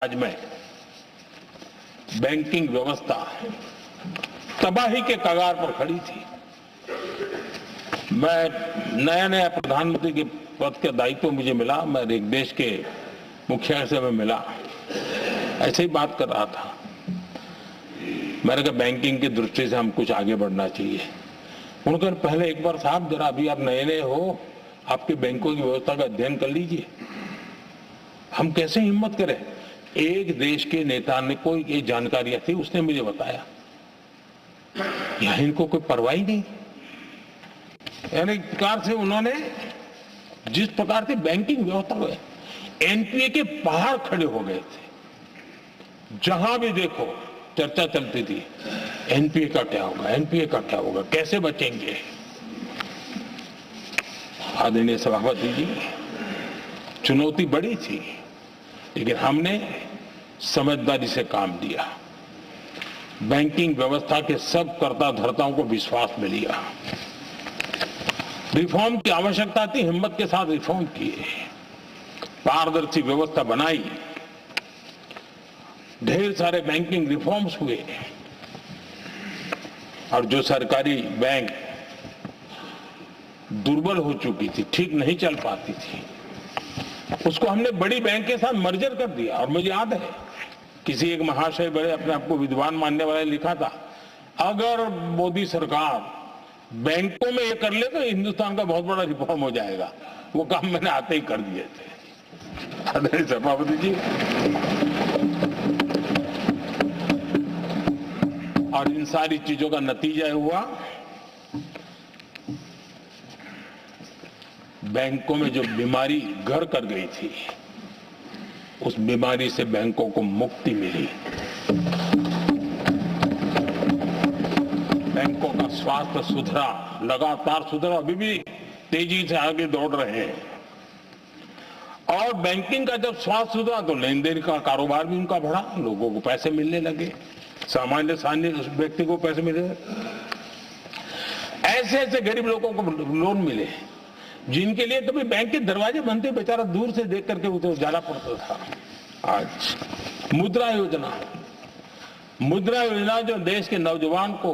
आज में बैंकिंग व्यवस्था तबाही के कगार पर खड़ी थी। मैं नया प्रधानमंत्री के पद का दायित्व मुझे मिला, मैं एक देश के मुखिया से मैं मिला, ऐसे ही बात कर रहा था। मैंने कहा बैंकिंग की दृष्टि से हम कुछ आगे बढ़ना चाहिए। उन्होंने पहले एक बार साहब जरा अभी आप नए हो, आपके बैंकों की व्यवस्था का अध्ययन कर लीजिए। हम कैसे हिम्मत करें। एक देश के नेता ने कोई ये जानकारियां थी, उसने मुझे बताया, यहां इनको कोई परवाह ही नहीं। यानी प्रकार से उन्होंने जिस प्रकार से बैंकिंग व्यवस्था हुए, एनपीए के पहाड़ खड़े हो गए थे। जहां भी देखो चर्चा चलती थी, एनपीए का क्या होगा, एनपीए का क्या होगा, कैसे बचेंगे। आदरणीय सभापति जी, चुनौती बड़ी थी, लेकिन हमने समझदारी से काम लिया। बैंकिंग व्यवस्था के सब कर्ता धर्ताओं को विश्वास में लिया। रिफॉर्म की आवश्यकता थी, हिम्मत के साथ रिफॉर्म किए, पारदर्शी व्यवस्था बनाई, ढेर सारे बैंकिंग रिफॉर्म्स हुए और जो सरकारी बैंक दुर्बल हो चुकी थी, ठीक नहीं चल पाती थी, उसको हमने बड़ी बैंक के साथ मर्जर कर दिया। और मुझे याद है किसी एक महाशय, बड़े अपने आप को विद्वान मानने वाले ने लिखा था, अगर मोदी सरकार बैंकों में ये कर ले तो हिंदुस्तान का बहुत बड़ा रिफॉर्म हो जाएगा। वो काम मैंने आते ही कर दिए थे। आदरणीय सभापति जी, और इन सारी चीजों का नतीजा हुआ, बैंकों में जो बीमारी घर कर गई थी, उस बीमारी से बैंकों को मुक्ति मिली। बैंकों का स्वास्थ्य सुधरा, लगातार सुधरा, अभी भी तेजी से आगे दौड़ रहे हैं। और बैंकिंग का जब स्वास्थ्य सुधरा तो लेन देन का कारोबार भी उनका बढ़ा, लोगों को पैसे मिलने लगे, सामान्य व्यक्ति को पैसे मिले। ऐसे ऐसे गरीब लोगों को लोन मिले जिनके लिए कभी बैंक के दरवाजे बनते, बेचारा दूर से देख करके उसे जाना पड़ता था। आज मुद्रा योजना जो देश के नौजवान को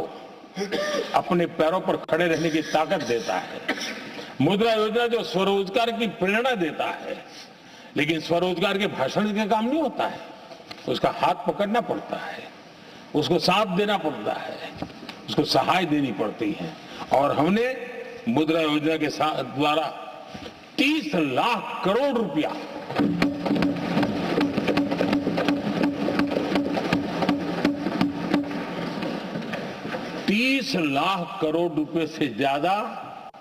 अपने पैरों पर खड़े रहने की ताकत देता है, मुद्रा योजना जो स्वरोजगार की प्रेरणा देता है, लेकिन स्वरोजगार के भाषण के काम नहीं होता है, उसका हाथ पकड़ना पड़ता है, उसको साथ देना पड़ता है, उसको सहाय देनी पड़ती है। और हमने मुद्रा योजना के द्वारा 30 लाख करोड़ रुपया से ज्यादा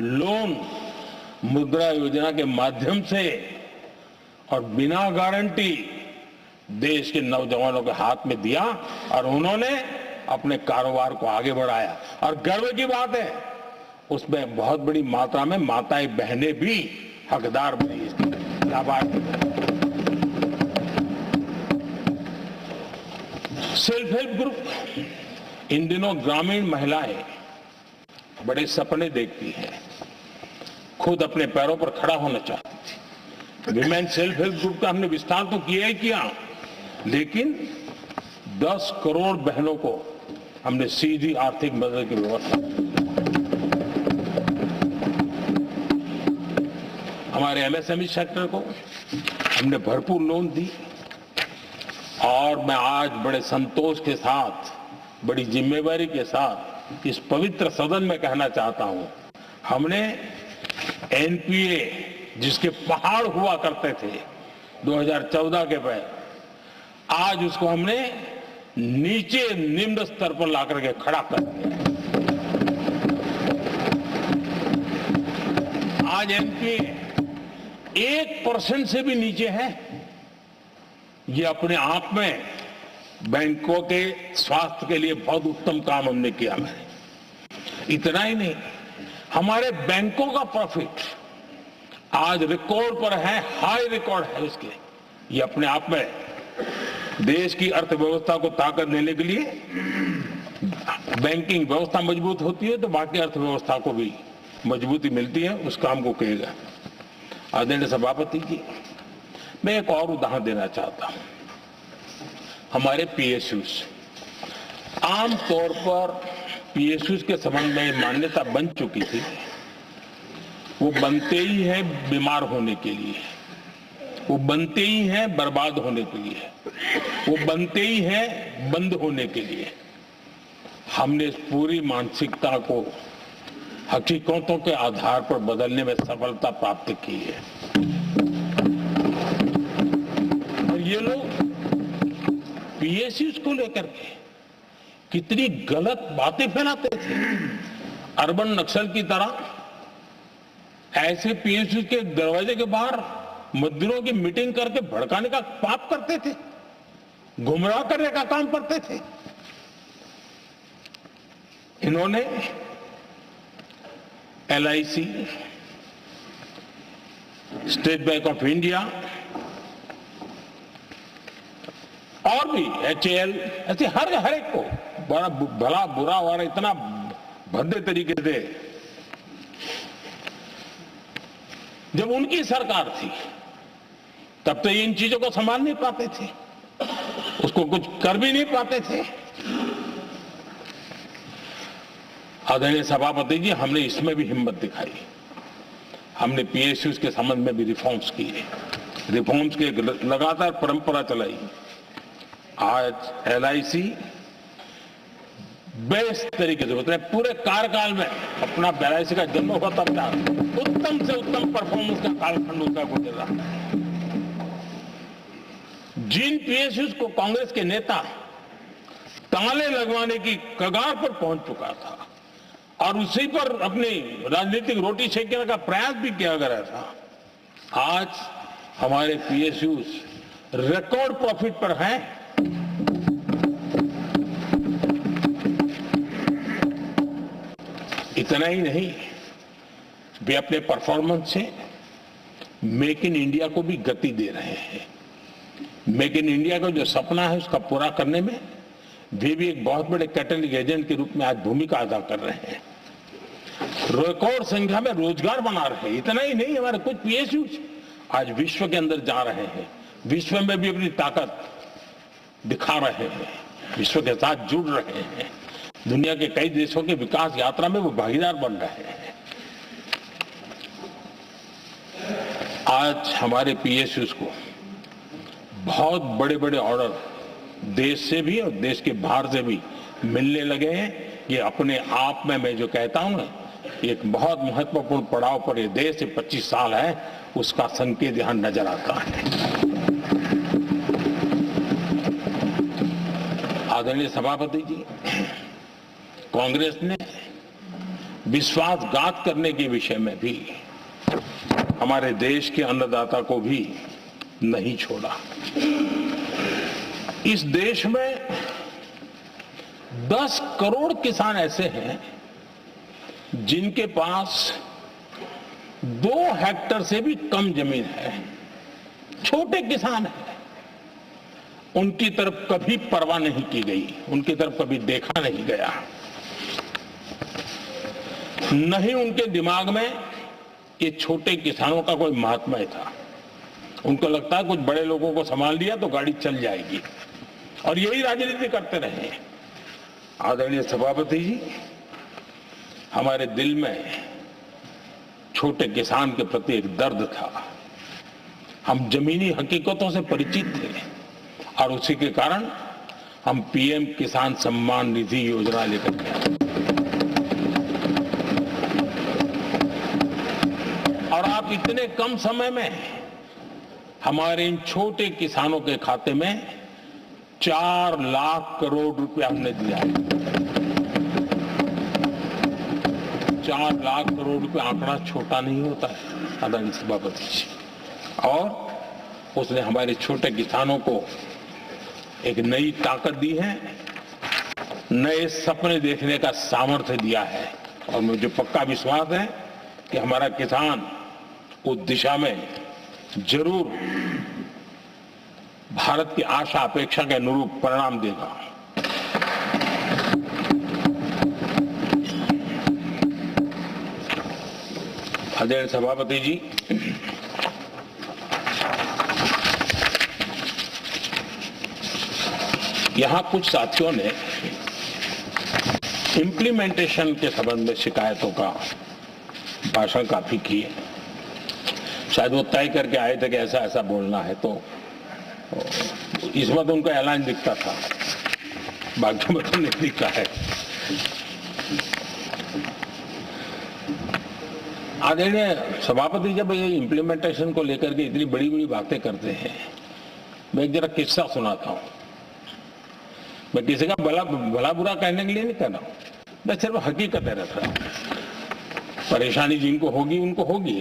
लोन मुद्रा योजना के माध्यम से और बिना गारंटी देश के नौजवानों के हाथ में दिया, और उन्होंने अपने कारोबार को आगे बढ़ाया। और गर्व की बात है, उसमें बहुत बड़ी मात्रा में माताएं बहनें भी हकदार बनी, लाभार्थी। सेल्फ हेल्प ग्रुप, इन दिनों ग्रामीण महिलाएं बड़े सपने देखती हैं, खुद अपने पैरों पर खड़ा होना चाहती थी। विमेन सेल्फ हेल्प ग्रुप का हमने विस्तार तो किया ही किया, लेकिन 10 करोड़ बहनों को हमने सीधी आर्थिक मदद की व्यवस्था की। हमारे एमएसएमई सेक्टर को हमने भरपूर लोन दी। और मैं आज बड़े संतोष के साथ, बड़ी जिम्मेवारी के साथ इस पवित्र सदन में कहना चाहता हूं, हमने एनपीए जिसके पहाड़ हुआ करते थे 2014 के पहले, आज उसको हमने नीचे निम्न स्तर पर ला करके खड़ा कर दिया। आज एनपीए 1% से भी नीचे है। ये अपने आप में बैंकों के स्वास्थ्य के लिए बहुत उत्तम काम हमने किया। मैंने इतना ही नहीं, हमारे बैंकों का प्रॉफिट आज रिकॉर्ड पर है, हाई रिकॉर्ड है उसके। ये अपने आप में देश की अर्थव्यवस्था को ताकत देने के लिए, बैंकिंग व्यवस्था मजबूत होती है तो बाकी अर्थव्यवस्था को भी मजबूती मिलती है। उस काम को कहेगा। आदरणीय सभापति जी, मैं एक और उदाहरण देना चाहता हूं। हमारे पीएसयूज। आमतौर पर पीएसयूज के संबंध में मान्यता बन चुकी थी, वो बनते ही है बीमार होने के लिए, वो बनते ही हैं बर्बाद होने के लिए, वो बनते ही हैं बंद होने के लिए। हमने इस पूरी मानसिकता को हकीकतों के आधार पर बदलने में सफलता प्राप्त की है। और ये लोग पीएसयूज को लेकर के कितनी गलत बातें फैलाते थे। अर्बन नक्सल की तरह ऐसे पीएसयूज के दरवाजे के बाहर मजदूरों की मीटिंग करके भड़काने का पाप करते थे, गुमराह करने का काम करते थे। इन्होंने LIC, state bank of India और भी एचएएल, ऐसे हर एक को बड़ा भला बुरा और इतना भद्दे तरीके से, जब उनकी सरकार थी तब तो इन चीजों को संभाल नहीं पाते थे, उसको कुछ कर भी नहीं पाते थे। आदरणीय सभापति जी, हमने इसमें भी हिम्मत दिखाई। हमने पीएसयूज के संबंध में भी रिफॉर्म्स किए, रिफॉर्म्स की लगातार परंपरा चलाई। आज एलआईसी बेस्ट तरीके से बताए, पूरे कार्यकाल में अपना एलआईसी का जन्म हुआ तब तक उत्तम से उत्तम परफॉर्मेंस का कालखंड उसका गुजर रहा है। जिन पीएसयूज को कांग्रेस के नेता ताले लगवाने की कगार पर पहुंच चुका था और उसी पर अपनी राजनीतिक रोटी सेकने का प्रयास भी किया गया था, आज हमारे पीएसयूज रिकॉर्ड प्रॉफिट पर हैं। इतना ही नहीं, वे अपने परफॉर्मेंस से मेक इन इंडिया को भी गति दे रहे हैं। मेक इन इंडिया का जो सपना है उसका पूरा करने में वे भी एक बहुत बड़े कैटलिक एजेंट के रूप में आज भूमिका अदा कर रहे हैं। रिकॉर्ड संख्या में रोजगार बना रहे हैं। इतना ही नहीं, हमारे कुछ पीएसयूज आज विश्व के अंदर जा रहे हैं, विश्व में भी अपनी ताकत दिखा रहे हैं, विश्व के साथ जुड़ रहे हैं, दुनिया के कई देशों के विकास यात्रा में वो भागीदार बन रहे हैं। आज हमारे पीएसयूज को बहुत बड़े बड़े ऑर्डर देश से भी और देश के बाहर से भी मिलने लगे हैं। ये अपने आप में मैं जो कहता हूं ना, एक बहुत महत्वपूर्ण पड़ाव पर ये देश से 25 साल है, उसका संकेत यहां नजर आता है। आदरणीय सभापति जी, कांग्रेस ने विश्वासघात करने के विषय में भी हमारे देश के अन्नदाता को भी नहीं छोड़ा। इस देश में 10 करोड़ किसान ऐसे हैं जिनके पास 2 हेक्टेयर से भी कम जमीन है, छोटे किसान हैं। उनकी तरफ कभी परवाह नहीं की गई, उनकी तरफ कभी देखा नहीं गया, नहीं उनके दिमाग में ये छोटे किसानों का कोई महात्म्य था। उनको लगता है कुछ बड़े लोगों को संभाल लिया तो गाड़ी चल जाएगी, और यही राजनीति करते रहे। आदरणीय सभापति जी, हमारे दिल में छोटे किसान के प्रति एक दर्द था। हम जमीनी हकीकतों से परिचित थे और उसी के कारण हम पीएम किसान सम्मान निधि योजना लेकर के आए। और आप इतने कम समय में हमारे इन छोटे किसानों के खाते में 4 लाख करोड़ रुपया हमने दिया है। 4 लाख करोड़ रुपया आंकड़ा छोटा नहीं होता है आदरणीय सभापति जी। और उसने हमारे छोटे किसानों को एक नई ताकत दी है, नए सपने देखने का सामर्थ्य दिया है। और मुझे पक्का विश्वास है कि हमारा किसान उस दिशा में जरूर भारत की आशा अपेक्षा के अनुरूप परिणाम देगा। आदरणीय सभापति जी, यहां कुछ साथियों ने इम्प्लीमेंटेशन के संबंध में शिकायतों का भाषण काफी किए। शायद वो तय करके आए थे कि ऐसा ऐसा बोलना है, तो इसमें तो उनका ऐलान दिखता था, बाकी में तो नहीं दिखा है। आदरणीय सभापति जब ये इम्प्लीमेंटेशन को लेकर के इतनी बड़ी बड़ी बातें करते हैं, मैं एक जरा किस्सा सुनाता हूं। मैं किसी का भला बुरा कहने के लिए नहीं कर रहा हूं, मैं सिर्फ हकीकत है रख रहा हूं। परेशानी जिनको होगी उनको होगी,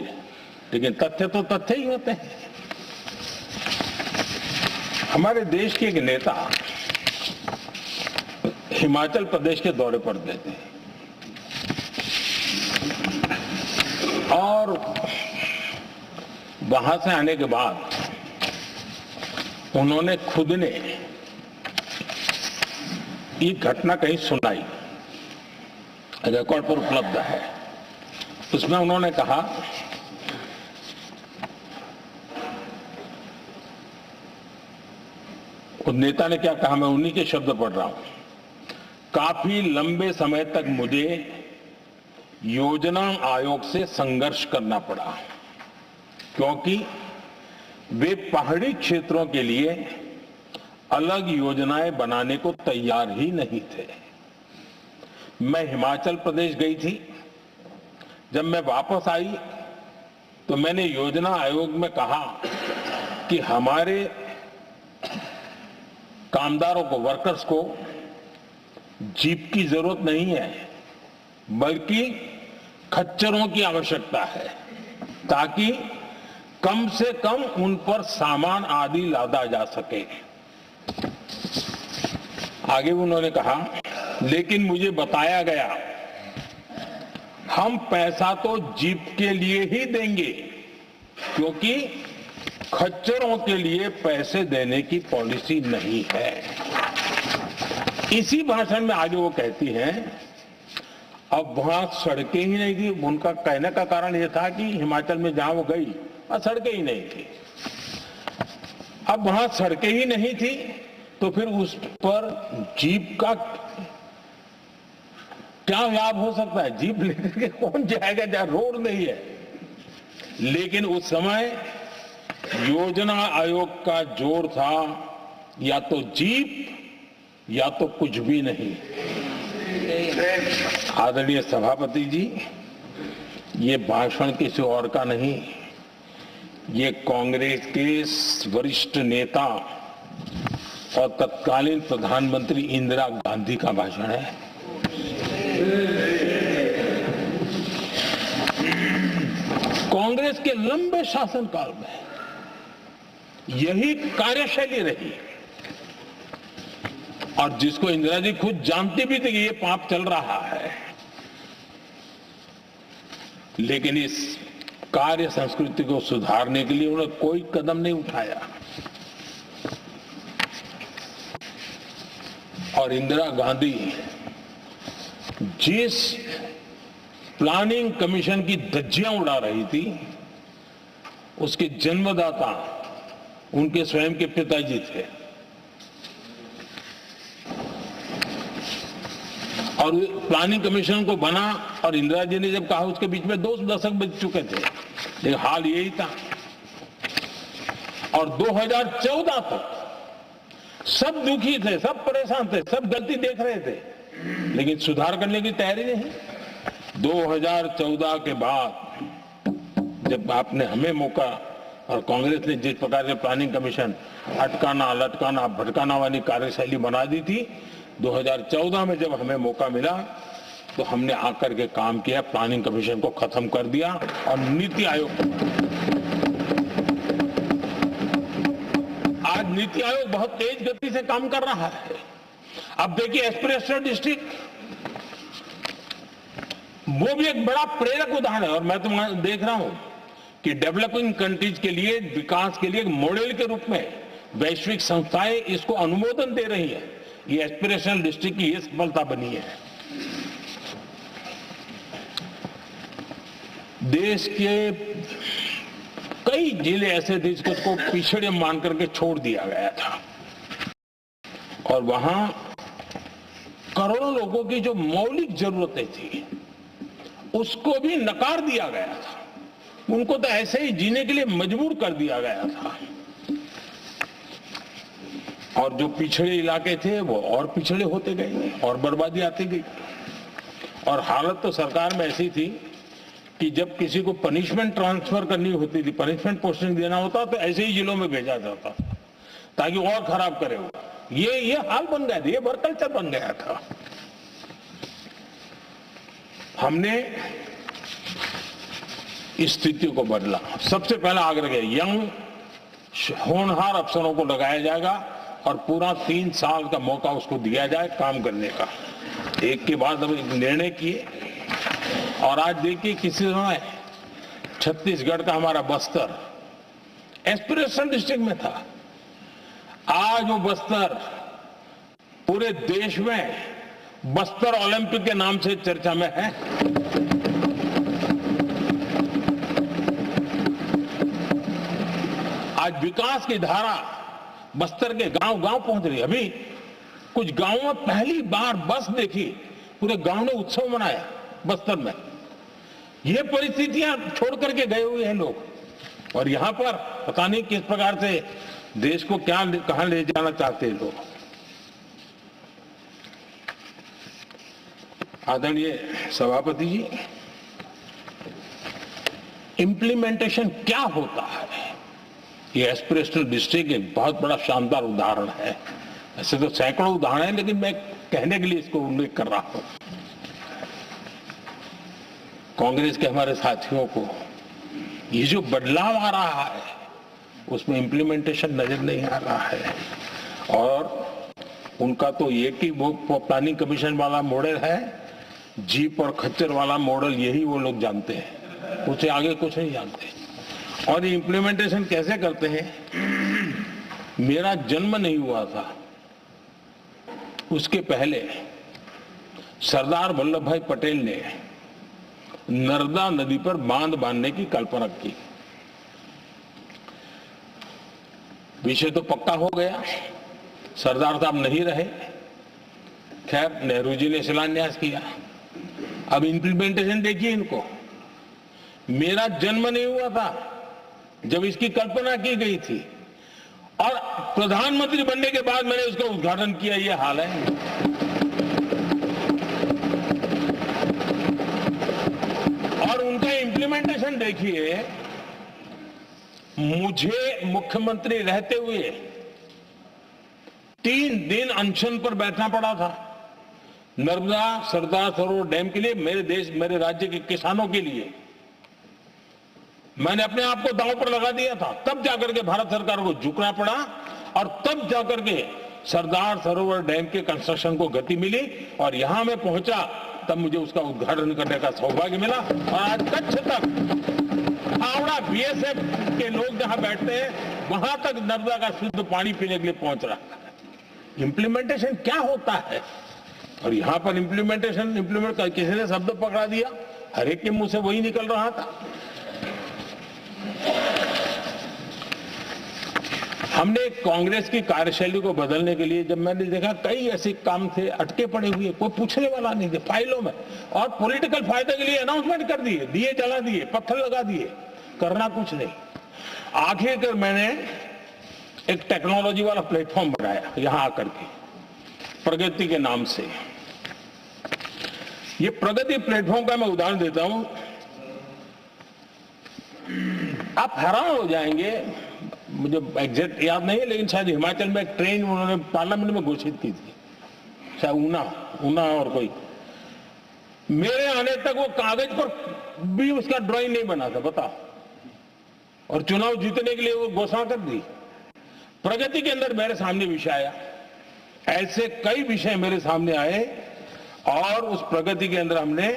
लेकिन तथ्य तो तथ्य ही होते हैं। हमारे देश के एक नेता हिमाचल प्रदेश के दौरे पर गए थे और वहां से आने के बाद उन्होंने खुद ने ये घटना कहीं सुनाई, रिकॉर्ड पर उपलब्ध है। उसमें उन्होंने कहा उस नेता ने क्या कहा, मैं उन्हीं के शब्द पढ़ रहा हूं। काफी लंबे समय तक मुझे योजना आयोग से संघर्ष करना पड़ा, क्योंकि वे पहाड़ी क्षेत्रों के लिए अलग योजनाएं बनाने को तैयार ही नहीं थे। मैं हिमाचल प्रदेश गई थी, जब मैं वापस आई तो मैंने योजना आयोग में कहा कि हमारे कामदारों को, वर्कर्स को जीप की जरूरत नहीं है, बल्कि खच्चरों की आवश्यकता है, ताकि कम से कम उन पर सामान आदि लादा जा सके। आगे उन्होंने कहा, लेकिन मुझे बताया गया हम पैसा तो जीप के लिए ही देंगे, क्योंकि खच्चरों के लिए पैसे देने की पॉलिसी नहीं है। इसी भाषण में आगे वो कहती हैं, अब वहां सड़कें ही नहीं थी। उनका कहने का कारण यह था कि हिमाचल में जहां वो गई वहां सड़कें ही नहीं थी। अब वहां सड़कें ही नहीं थी तो फिर उस पर जीप का क्या लाभ हो सकता है? जीप लेकर के कौन जाएगा जहां रोड नहीं है? लेकिन उस समय योजना आयोग का जोर था या तो जीप या तो कुछ भी नहीं। आदरणीय सभापति जी, ये भाषण किसी और का नहीं, ये कांग्रेस के वरिष्ठ नेता और तत्कालीन प्रधानमंत्री इंदिरा गांधी का भाषण है। कांग्रेस के लंबे शासनकाल में यही कार्यशैली रही, और जिसको इंदिरा जी खुद जानती भी थी कि ये पाप चल रहा है, लेकिन इस कार्य संस्कृति को सुधारने के लिए उन्होंने कोई कदम नहीं उठाया। और इंदिरा गांधी जिस प्लानिंग कमीशन की धज्जियां उड़ा रही थी, उसके जन्मदाता उनके स्वयं के पिताजी थे, और प्लानिंग कमीशन को बना और इंदिरा जी ने जब कहा, उसके बीच में 2 दशक बज चुके थे, लेकिन हाल यही था। और 2014 तक सब दुखी थे, सब परेशान थे, सब गलती देख रहे थे, लेकिन सुधार करने की तैयारी नहीं। 2014 के बाद जब आपने हमें मौका और कांग्रेस ने जिस प्रकार से प्लानिंग कमीशन अटकाना, लटकाना, भटकाना वाली कार्यशैली बना दी थी, 2014 में जब हमें मौका मिला तो हमने आकर के काम किया, प्लानिंग कमीशन को खत्म कर दिया और नीति आयोग, आज नीति आयोग बहुत तेज गति से काम कर रहा है। अब देखिए एस्पिरेशनल डिस्ट्रिक्ट, वो भी एक बड़ा प्रेरक उदाहरण है। और मैं तो देख रहा हूं कि डेवलपिंग कंट्रीज के लिए, विकास के लिए एक मॉडल के रूप में वैश्विक संस्थाएं इसको अनुमोदन दे रही है। ये एस्पिरेशनल डिस्ट्रिक्ट की ये सफलता बनी है। देश के कई जिले ऐसे थे जिसको पिछड़े मान करके छोड़ दिया गया था, और वहां करोड़ों लोगों की जो मौलिक जरूरतें थी उसको भी नकार दिया गया था। उनको तो ऐसे ही जीने के लिए मजबूर कर दिया गया था। और जो पिछड़े इलाके थे वो और पिछड़े होते गए और बर्बादी आती गई। और हालत तो सरकार में ऐसी थी कि जब किसी को पनिशमेंट ट्रांसफर करनी होती थी, पनिशमेंट पोस्टिंग देना होता तो ऐसे ही जिलों में भेजा जाता था ताकि और खराब करे वो। ये हाल बन गया था, ये वर्क कल्चर बन गया था। हमने इस स्थिति को बदला। सबसे पहला आग्रह किया, यंग होनहार अफसरों को लगाया जाएगा और पूरा 3 साल का मौका उसको दिया जाए काम करने का। एक के बाद अब निर्णय किए। और आज देखिए किसी समय छत्तीसगढ़ का हमारा बस्तर एस्पिरेशनल डिस्ट्रिक्ट में था, आज वो बस्तर पूरे देश में बस्तर ओलंपिक के नाम से चर्चा में है। आज विकास की धारा बस्तर के गांव गांव पहुंच रही है। अभी कुछ गांवों में पहली बार बस देखी, पूरे गांव ने उत्सव मनाया बस्तर में। ये परिस्थितियां छोड़ करके गए हुए हैं लोग और यहां पर पता नहीं किस प्रकार से देश को कहां ले जाना चाहते हैं लोग। आदरणीय सभापति जी, इम्प्लीमेंटेशन क्या होता है, ये एस्पिरेशनल डिस्ट्रिक्ट एक बहुत बड़ा शानदार उदाहरण है। ऐसे तो सैकड़ों उदाहरण हैं, लेकिन मैं कहने के लिए इसको उल्लेख कर रहा हूं। कांग्रेस के हमारे साथियों को ये जो बदलाव आ रहा है उसमें इम्प्लीमेंटेशन नजर नहीं आ रहा है। और उनका तो एक ही वो प्लानिंग कमीशन वाला मॉडल है, जीप और खच्चर वाला मॉडल, यही वो लोग जानते हैं, उससे आगे कुछ नहीं जानते। और ये इम्प्लीमेंटेशन कैसे करते हैं, मेरा जन्म नहीं हुआ था उसके पहले सरदार वल्लभ भाई पटेल ने नर्मदा नदी पर बांध बांधने की कल्पना की। विषय तो पक्का हो गया, सरदार साहब नहीं रहे, खैर नेहरू जी ने शिलान्यास किया। अब इम्प्लीमेंटेशन देखिए इनको। मेरा जन्म नहीं हुआ था जब इसकी कल्पना की गई थी और प्रधानमंत्री बनने के बाद मैंने उसका उद्घाटन किया, ये हाल है। और उनका इम्प्लीमेंटेशन देखिए, मुझे मुख्यमंत्री रहते हुए 3 दिन अनशन पर बैठना पड़ा था नर्मदा सरदार सरोवर डैम के लिए, मेरे राज्य के किसानों के लिए। मैंने अपने आप को दांव पर लगा दिया था, तब जाकर के भारत सरकार को झुकना पड़ा और तब जाकर के सरदार सरोवर डैम के कंस्ट्रक्शन को गति मिली और यहां मैं पहुंचा तब मुझे उसका उद्घाटन करने का सौभाग्य मिला। और आज कच्छ तक हावड़ा बीएसएफ के लोग जहां बैठते हैं वहां तक नर्मदा का शुद्ध पानी पीने के लिए पहुंच रहा है। इंप्लीमेंटेशन क्या होता है, और यहां पर इम्प्लीमेंट किसी ने शब्द पकड़ा दिया, हर एक के मुंह से वही निकल रहा था। हमने कांग्रेस की कार्यशैली को बदलने के लिए, जब मैंने देखा कई ऐसे काम थे अटके पड़े हुए, कोई पूछने वाला नहीं थे फाइलों में, और पॉलिटिकल फायदे के लिए अनाउंसमेंट कर दिए, दिए जला दिए, पत्थर लगा दिए, करना कुछ नहीं। आखिरकार मैंने एक टेक्नोलॉजी वाला प्लेटफॉर्म बनाया यहां आकर के, प्रगति के नाम से। ये प्रगति प्लेटफॉर्म का मैं उदाहरण देता हूं, आप हैरान हो जाएंगे, मुझे एग्जैक्ट याद नहीं है लेकिन शायद हिमाचल में एक ट्रेन उन्होंने पार्लियामेंट में घोषित की थी, शायद ऊना और कोई। मेरे आने तक वो कागज पर भी उसका ड्राइंग नहीं बना था, बताओ, और चुनाव जीतने के लिए वो घोषणा कर दी। प्रगति के अंदर मेरे सामने विषय आया, ऐसे कई विषय मेरे सामने आए और उस प्रगति के अंदर हमने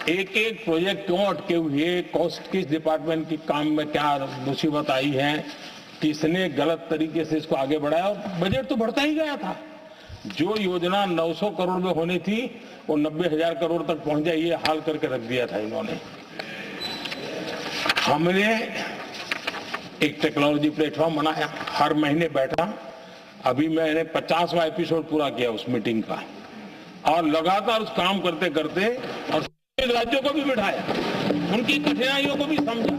एक एक प्रोजेक्ट क्यों अटके हुए, किस डिपार्टमेंट की काम में क्या मुसीबत आई है, किसने गलत तरीके से इसको आगे बढ़ाया, और बजट तो बढ़ता ही गया था। जो योजना 900 करोड़ में होनी थी वो 90,000 करोड़ तक पहुंच जाए, ये हाल करके रख दिया था इन्होंने। हमने एक टेक्नोलॉजी प्लेटफॉर्म बनाया, हर महीने बैठा अभी मैंने 50वां एपिसोड पूरा किया उस मीटिंग का, और लगातार उस काम करते करते और राज्यों को भी बिठाया, उनकी कठिनाइयों को भी समझा,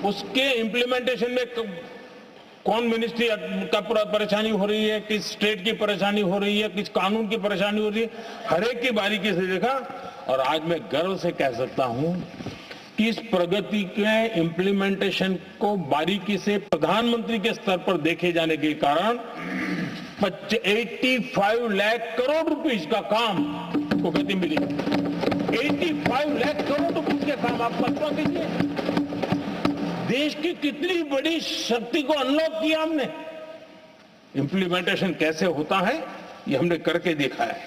उसके इम्प्लीमेंटेशन में कौन मिनिस्ट्री का परेशानी हो रही है, किस स्टेट की परेशानी हो रही है, किस कानून की परेशानी हो रही है, हर एक की बारीकी से देखा। और आज मैं गर्व से कह सकता हूं कि इस प्रगति के इम्प्लीमेंटेशन को बारीकी से प्रधानमंत्री के स्तर पर देखे जाने के कारण 85 लाख करोड़ रुपीस का काम को गति मिली। 85 लाख करोड़ रुपीस के काम आप कल्पना कीजिए, देश की कितनी बड़ी शक्ति को अनलॉक किया हमने। इंप्लीमेंटेशन कैसे होता है ये हमने करके देखा है।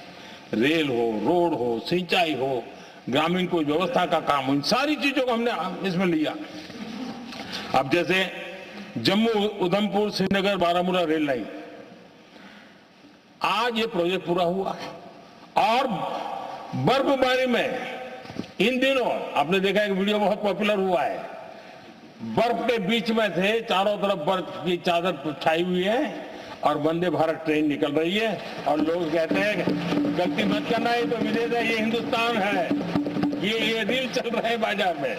रेल हो, रोड हो, सिंचाई हो, ग्रामीण कोई व्यवस्था का काम हो, इन सारी चीजों को हमने इसमें लिया। अब जैसे जम्मू उधमपुर श्रीनगर बारामूला रेल लाइन, आज ये प्रोजेक्ट पूरा हुआ और बर्फबारी में इन दिनों आपने देखा एक वीडियो बहुत पॉपुलर हुआ है, बर्फ के बीच में थे, चारों तरफ बर्फ की चादर छाई हुई है और वंदे भारत ट्रेन निकल रही है और लोग कहते हैं गलती मत करना है तो विदेश है, ये हिंदुस्तान है, ये रील चल रहे हैं बाजार में।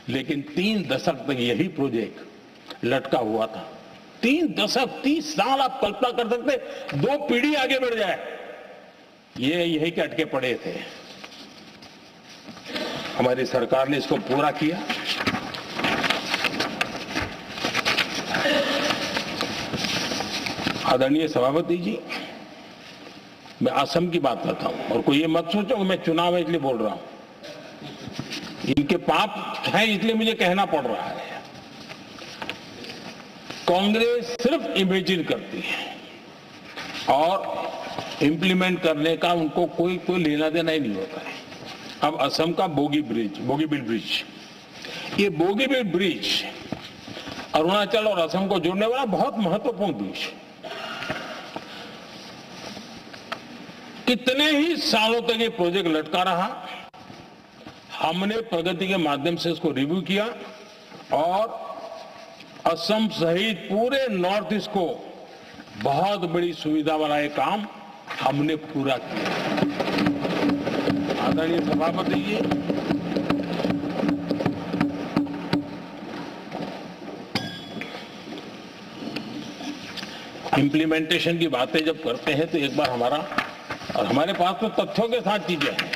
लेकिन 3 दशक तक यही प्रोजेक्ट लटका हुआ था। 3 दशक, 30 साल आप कल्पना कर सकते, 2 पीढ़ी आगे बढ़ जाए, ये यही के अटके पड़े थे। हमारी सरकार ने इसको पूरा किया। आदरणीय सभापति जी, मैं असम की बात करता हूं और कोई ये मत सोचो कि मैं चुनाव है इसलिए बोल रहा हूं। इनके पाप हैं इसलिए मुझे कहना पड़ रहा है। कांग्रेस सिर्फ इमेजिन करती है और इंप्लीमेंट करने का उनको कोई लेना देना ही नहीं होता है। अब असम का बोगीबिल ब्रिज, ये बोगीबिल ब्रिज अरुणाचल और असम को जोड़ने वाला बहुत महत्वपूर्ण ब्रिज, कितने ही सालों तक ये प्रोजेक्ट लटका रहा। हमने प्रगति के माध्यम से इसको रिव्यू किया और असम सहित पूरे नॉर्थ ईस्ट को बहुत बड़ी सुविधा वाला ये काम हमने पूरा किया। आदरणीय सभापति जी, इंप्लीमेंटेशन की बातें जब करते हैं तो एक बार हमारे पास तो तथ्यों के साथ चीजें हैं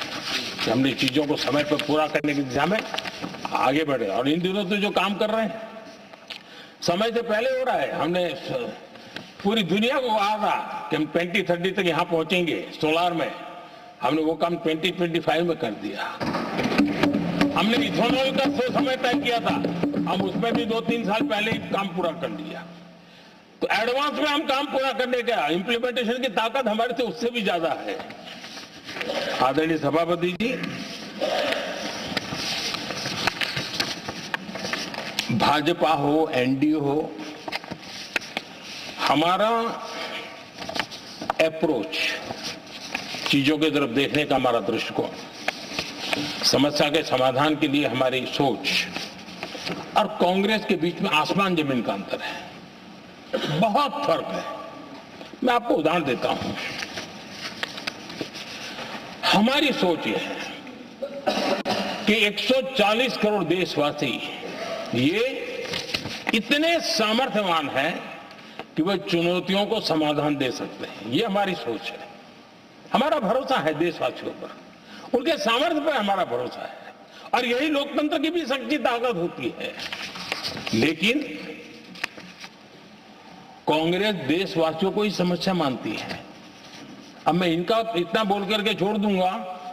कि हमने चीजों को समय पर पूरा करने की दिशा में आगे बढ़े। और इन दिनों तो जो काम कर रहे हैं समय से पहले हो रहा है। हमने पूरी दुनिया को कहा था कि हम 2030 तक यहां पहुंचेंगे सोलार में, हमने वो काम 2025 में कर दिया। हमने इथेनॉल का समय तय किया था, हम उसमें भी 2-3 साल पहले ही काम पूरा कर लिया। तो एडवांस में हम काम पूरा करने का इंप्लीमेंटेशन की ताकत हमारे से उससे भी ज्यादा है। आदरणीय सभापति जी, भाजपा हो, एनडीए हो, हमारा अप्रोच, चीजों की तरफ देखने का हमारा दृष्टिकोण, समस्या के समाधान के लिए हमारी सोच और कांग्रेस के बीच में आसमान जमीन का अंतर है, बहुत फर्क है। मैं आपको उदाहरण देता हूं। हमारी सोच यह है कि 140 करोड़ देशवासी ये इतने सामर्थ्यवान हैं कि वह चुनौतियों को समाधान दे सकते हैं। ये हमारी सोच है। हमारा भरोसा है देशवासियों पर, उनके सामर्थ्य पर हमारा भरोसा है और यही लोकतंत्र की भी सच्ची ताकत होती है। लेकिन कांग्रेस देशवासियों को ही समस्या मानती है। अब मैं इनका इतना बोल करके छोड़ दूंगा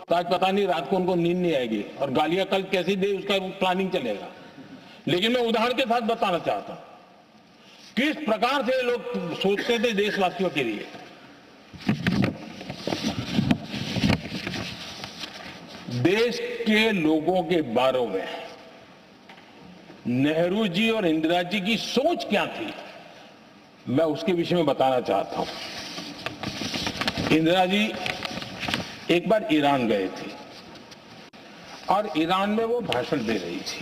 तो आज पता नहीं रात को उनको नींद नहीं आएगी और गालियां कल कैसी दे उसका प्लानिंग चलेगा। लेकिन मैं उदाहरण के साथ बताना चाहता हूं किस प्रकार से लोग सोचते थे देशवासियों के लिए। देश के लोगों के बारे में नेहरू जी और इंदिरा जी की सोच क्या थी, मैं उसके विषय में बताना चाहता हूं। इंदिरा जी एक बार ईरान गए थे और ईरान में वो भाषण दे रही थी।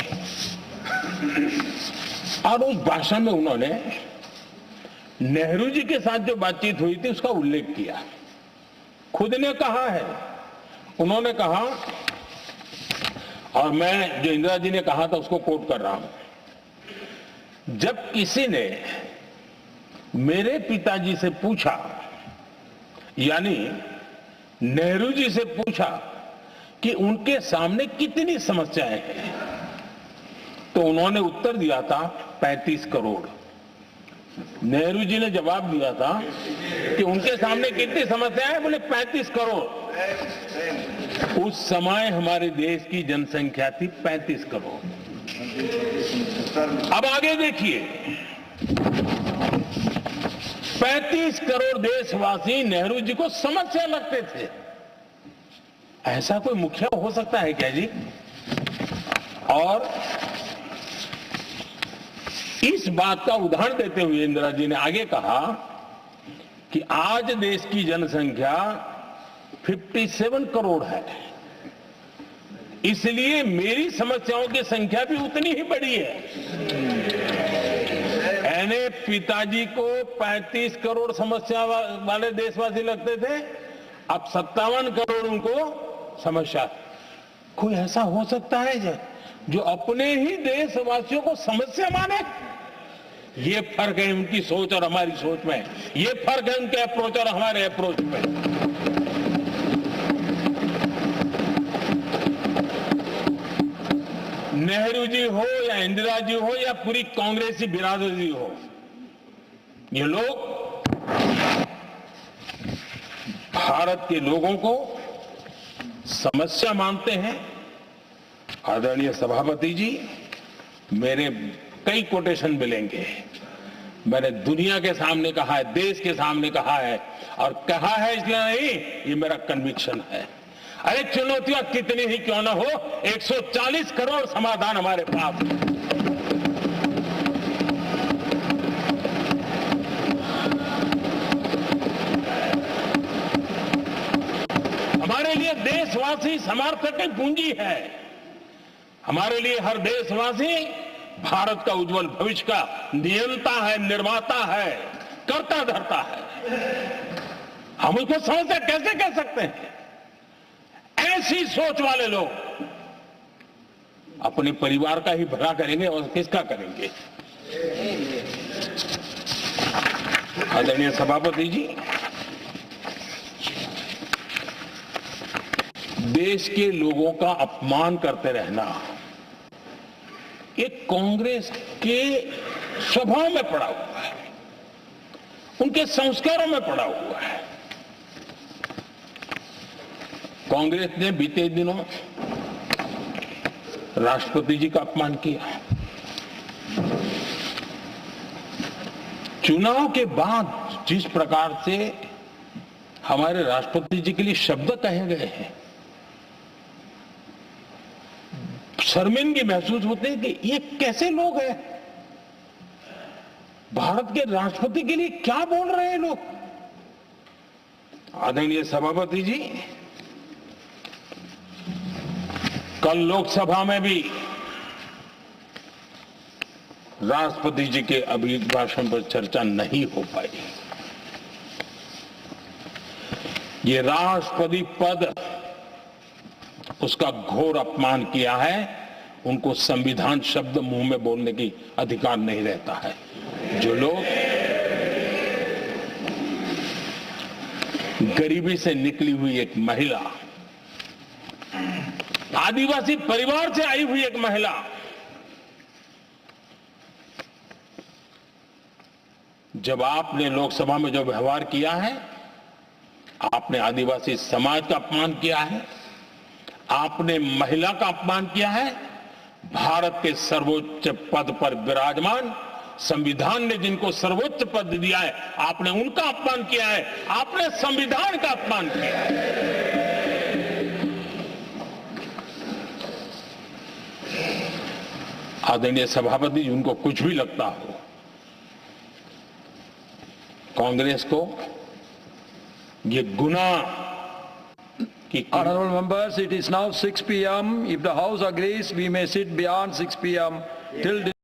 और उस भाषण में उन्होंने नेहरू जी के साथ जो बातचीत हुई थी उसका उल्लेख किया। खुद ने कहा है, उन्होंने कहा, और मैं जो इंदिरा जी ने कहा था उसको कोट कर रहा हूं, जब किसी ने मेरे पिताजी से पूछा, यानी नेहरू जी से पूछा कि उनके सामने कितनी समस्याएं हैं, तो उन्होंने उत्तर दिया था 35 करोड़। नेहरू जी ने जवाब दिया था कि उनके सामने कितनी समस्याएं हैं, बोले 35 करोड़। उस समय हमारे देश की जनसंख्या थी 35 करोड़। अब आगे देखिए, 35 करोड़ देशवासी नेहरू जी को समस्या लगते थे। ऐसा कोई मुखिया हो सकता है क्या जी? और इस बात का उदाहरण देते हुए इंदिरा जी ने आगे कहा कि आज देश की जनसंख्या 57 करोड़ है, इसलिए मेरी समस्याओं की संख्या भी उतनी ही बड़ी है। यानी पिताजी को 35 करोड़ समस्या वाले देशवासी लगते थे, अब 57 करोड़ उनको समस्या। कोई ऐसा हो सकता है जो अपने ही देशवासियों को समस्या माने? ये फर्क है उनकी सोच और हमारी सोच में, ये फर्क है उनके अप्रोच और हमारे अप्रोच में। नेहरू जी हो या इंदिरा जी हो या पूरी कांग्रेसी बिरादरी हो, ये लोग भारत के लोगों को समस्या मानते हैं। आदरणीय सभापति जी, मेरे कई कोटेशन मिलेंगे। मैंने दुनिया के सामने कहा है, देश के सामने कहा है, और कहा है इसलिए नहीं, ये मेरा कन्विक्शन है। अरे चुनौतियां कितनी ही क्यों ना हो, 140 करोड़ समाधान हमारे पास है। हमारे लिए देशवासी समर्थक की पूंजी है। हमारे लिए हर देशवासी भारत का उज्जवल भविष्य का नियंता है, निर्माता है, कर्ता धर्ता है। हम उसको समस्या कैसे कह सकते हैं? ऐसी सोच वाले लोग अपने परिवार का ही भला करेंगे और किसका करेंगे? आदरणीय सभापति जी, देश के लोगों का अपमान करते रहना ये कांग्रेस के स्वभाव में पड़ा हुआ है, उनके संस्कारों में पड़ा हुआ है। कांग्रेस ने बीते दिनों राष्ट्रपति जी का अपमान किया। चुनाव के बाद जिस प्रकार से हमारे राष्ट्रपति जी के लिए शब्द कहे गए हैं, शर्मिंदगी महसूस होती है कि ये कैसे लोग हैं? भारत के राष्ट्रपति के लिए क्या बोल रहे हैं लोग? आदरणीय सभापति जी, कल लोकसभा में भी राष्ट्रपति जी के अभिभाषण पर चर्चा नहीं हो पाई। ये राष्ट्रपति पद, उसका घोर अपमान किया है। उनको संविधान शब्द मुंह में बोलने की अधिकार नहीं रहता है। जो लोग गरीबी से निकली हुई एक महिला, आदिवासी परिवार से आई हुई एक महिला, जब आपने लोकसभा में जो व्यवहार किया है, आपने आदिवासी समाज का अपमान किया है, आपने महिला का अपमान किया है। भारत के सर्वोच्च पद पर विराजमान, संविधान ने जिनको सर्वोच्च पद दिया है, आपने उनका अपमान किया है, आपने संविधान का अपमान किया है। आदरणीय सभापति जी, उनको कुछ भी लगता हो, कांग्रेस को ये गुनाह Honorable members, it is now 6 p.m. If the House agrees, we may sit beyond 6 p.m. till